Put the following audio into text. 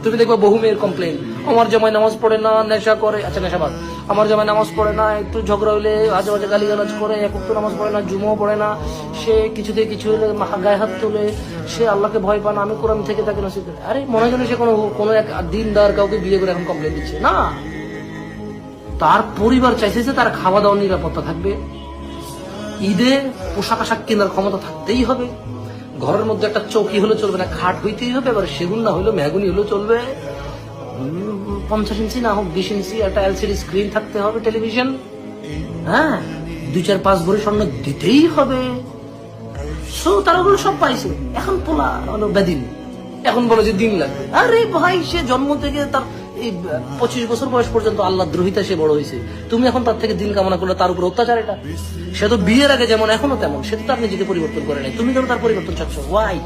তুমি দেখবা বহু মেয়ের কমপ্লেন, আমার জামাই নামাজ পড়ে না, নেশা করে, আচ্ছা নেশাবাদ, আমার জামাই নামাজ পড়ে না, একটু ঝগড়া হলে আজে বাজে গালিগালাজ করে, এক ওয়াক্ত নামাজ পড়ে না, জুমাও পড়ে না, সে কিছুতে কিছু হলে গায়ে হাত তোলে, সে আল্লাহকে ভয় পায় না, আমি কোরআন থেকে তাকে নসিব করি। আরে মনে হয় যেন সে কোনো এক দিনদার কাউকে বিয়ে করে এখন কমপ্লেন দিচ্ছে না। তার পরিবার চাইছে যে তার খাওয়া দাওয়ার নিরাপত্তা থাকবে, ঈদে পোশাক আশাক কেনার ক্ষমতা থাকতেই হবে, ঘরের মধ্যে একটা চৌকি হলে চলবে না, খাট হইতেই হবে, এবার সেগুন না হলেও মেহগুনি হলেও চলবে, 50 ইঞ্চি না হোক 20 ইঞ্চি একটা এলসিডি স্ক্রিন থাকতে হবে, টেলিভিশন, হ্যাঁ 2-4-5 ভরি স্বর্ণ দিতেই হবে। তারা ওগুলো সব পাইছে, এখন পোলা হলো বেদিন, এখন বলে যে দিন লাগবে। আরে ভাই, সে জন্ম থেকে তার এই 25 বছর বয়স পর্যন্ত আল্লাহ দ্রোহিতা সে বড় হয়েছে, তুমি এখন তার থেকে দিন কামনা করলে তার উপর অত্যাচার। এটা সে তো বিয়ের আগে যেমন এখনো তেমন, সে তো তার নিজেকে পরিবর্তন করে নাই, তুমি কেন তার পরিবর্তন চাচ্ছ? ওয়াই?